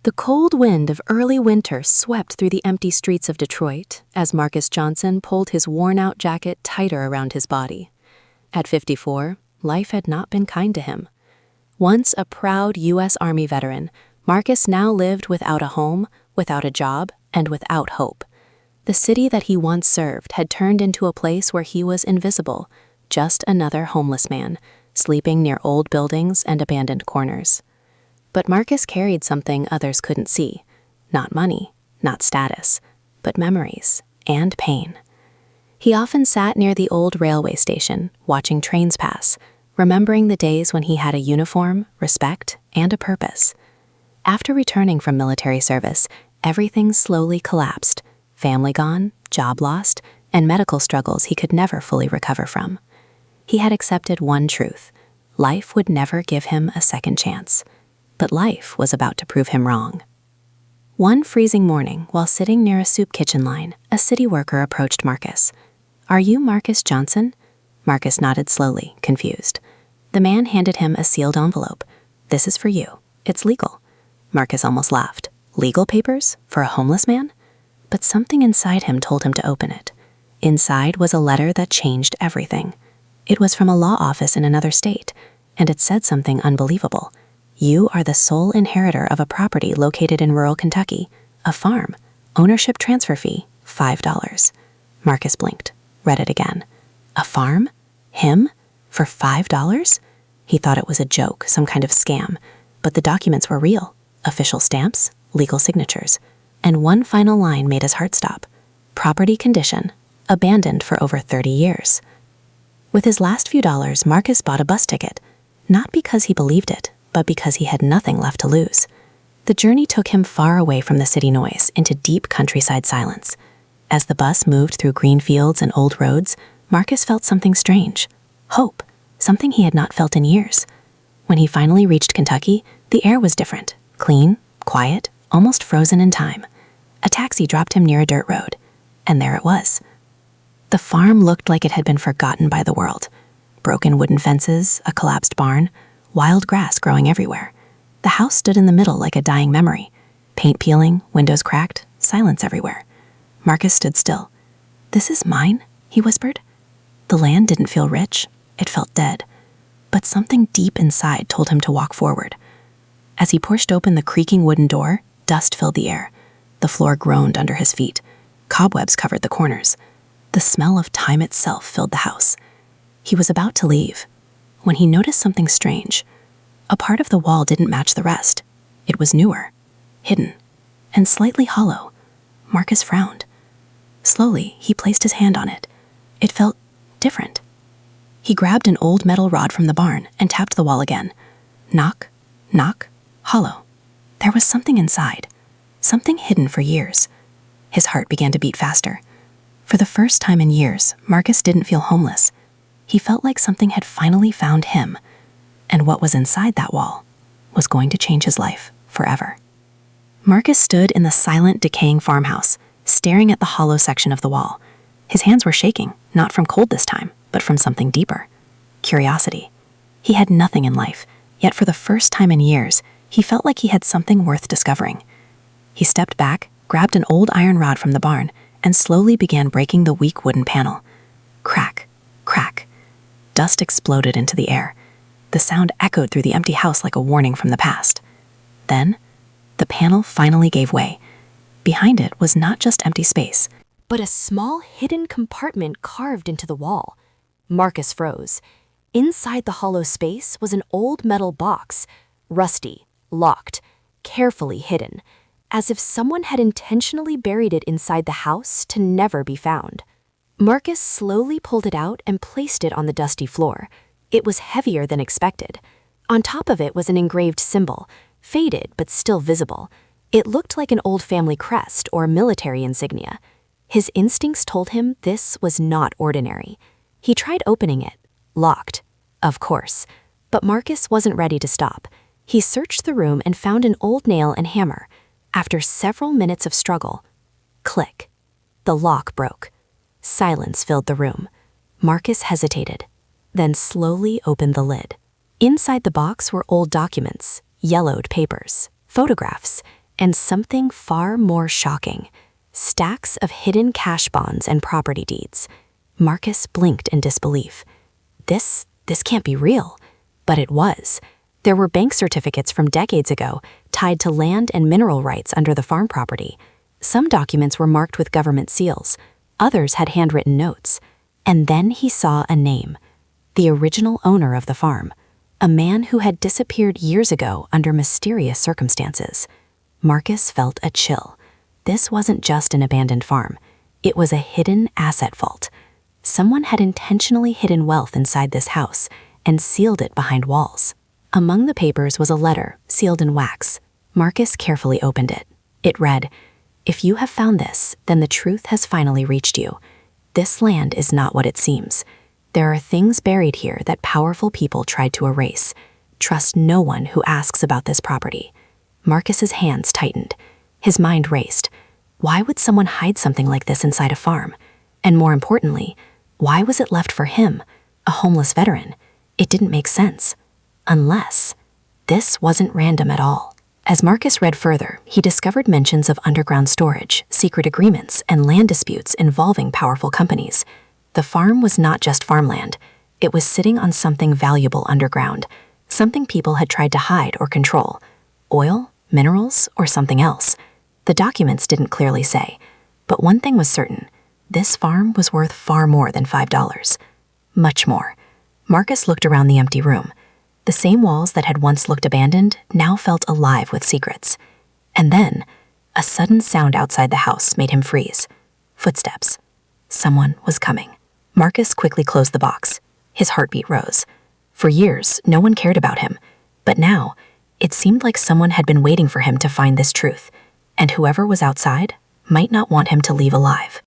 The cold wind of early winter swept through the empty streets of Detroit as Marcus Johnson pulled his worn-out jacket tighter around his body. At 54, life had not been kind to him. Once a proud U.S. Army veteran, Marcus now lived without a home, without a job, and without hope. The city that he once served had turned into a place where he was invisible, just another homeless man, sleeping near old buildings and abandoned corners. But Marcus carried something others couldn't see. Not money, not status, but memories and pain. He often sat near the old railway station, watching trains pass, remembering the days when he had a uniform, respect, and a purpose. After returning from military service, everything slowly collapsed. Family gone, job lost, and medical struggles he could never fully recover from. He had accepted one truth: life would never give him a second chance. But life was about to prove him wrong. One freezing morning, while sitting near a soup kitchen line, a city worker approached Marcus. "Are you Marcus Johnson?" Marcus nodded slowly, confused. The man handed him a sealed envelope. "This is for you. It's legal." Marcus almost laughed. Legal papers? For a homeless man? But something inside him told him to open it. Inside was a letter that changed everything. It was from a law office in another state, and it said something unbelievable. You are the sole inheritor of a property located in rural Kentucky, a farm. Ownership transfer fee, $5. Marcus blinked, read it again. A farm? Him? For $5? He thought it was a joke, some kind of scam, but the documents were real. Official stamps, legal signatures, and one final line made his heart stop. Property condition, abandoned for over 30 years. With his last few dollars, Marcus bought a bus ticket, not because he believed it, but because he had nothing left to lose. The journey took him far away from the city noise into deep countryside silence. As the bus moved through green fields and old roads, Marcus felt something strange. Hope, something he had not felt in years. When he finally reached Kentucky, the air was different, clean, quiet, almost frozen in time. A taxi dropped him near a dirt road, and there it was. The farm looked like it had been forgotten by the world. Broken wooden fences, a collapsed barn, wild grass growing everywhere. The house stood in the middle like a dying memory. Paint peeling, windows cracked, silence everywhere. Marcus stood still. "This is mine?" he whispered. The land didn't feel rich, it felt dead. But something deep inside told him to walk forward. As he pushed open the creaking wooden door, dust filled the air. The floor groaned under his feet. Cobwebs covered the corners. The smell of time itself filled the house. He was about to leave when he noticed something strange. A part of the wall didn't match the rest. It was newer, hidden, and slightly hollow. Marcus frowned. Slowly, he placed his hand on it. It felt different. He grabbed an old metal rod from the barn and tapped the wall again. Knock, knock, hollow. There was something inside, something hidden for years. His heart began to beat faster. For the first time in years, Marcus didn't feel homeless. He felt like something had finally found him, and what was inside that wall was going to change his life forever. Marcus stood in the silent, decaying farmhouse, staring at the hollow section of the wall. His hands were shaking, not from cold this time, but from something deeper. Curiosity. He had nothing in life, yet for the first time in years, he felt like he had something worth discovering. He stepped back, grabbed an old iron rod from the barn, and slowly began breaking the weak wooden panel. Crack, crack. Dust exploded into the air. The sound echoed through the empty house like a warning from the past. Then, the panel finally gave way. Behind it was not just empty space, but a small hidden compartment carved into the wall. Marcus froze. Inside the hollow space was an old metal box, rusty, locked, carefully hidden, as if someone had intentionally buried it inside the house to never be found. Marcus slowly pulled it out and placed it on the dusty floor. It was heavier than expected. On top of it was an engraved symbol, faded but still visible. It looked like an old family crest or military insignia. His instincts told him this was not ordinary. He tried opening it. Locked. Of course. But Marcus wasn't ready to stop. He searched the room and found an old nail and hammer. After several minutes of struggle, click. The lock broke. Silence filled the room. Marcus hesitated, then slowly opened the lid. Inside the box were old documents, yellowed papers, photographs, And something far more shocking: stacks of hidden cash bonds and property deeds. Marcus blinked in disbelief. This can't be real. But it was. There were bank certificates from decades ago tied to land and mineral rights under the farm property. Some documents were marked with government seals. Others had handwritten notes. And then he saw a name: the original owner of the farm, a man who had disappeared years ago under mysterious circumstances. Marcus felt a chill. This wasn't just an abandoned farm. It was a hidden asset vault. Someone had intentionally hidden wealth inside this house and sealed it behind walls. Among the papers was a letter, sealed in wax. Marcus carefully opened it. It read, "If you have found this, then the truth has finally reached you. This land is not what it seems. There are things buried here that powerful people tried to erase. Trust no one who asks about this property." Marcus's hands tightened. His mind raced. Why would someone hide something like this inside a farm? And more importantly, why was it left for him, a homeless veteran? It didn't make sense. Unless this wasn't random at all. As Marcus read further, he discovered mentions of underground storage, secret agreements, and land disputes involving powerful companies. The farm was not just farmland. It was sitting on something valuable underground, something people had tried to hide or control. Oil, minerals, or something else. The documents didn't clearly say, but one thing was certain: this farm was worth far more than $5. Much more. Marcus looked around the empty room. The same walls that had once looked abandoned now felt alive with secrets. And then, a sudden sound outside the house made him freeze. Footsteps. Someone was coming. Marcus quickly closed the box. His heartbeat rose. For years, no one cared about him. But now, it seemed like someone had been waiting for him to find this truth. And whoever was outside might not want him to leave alive.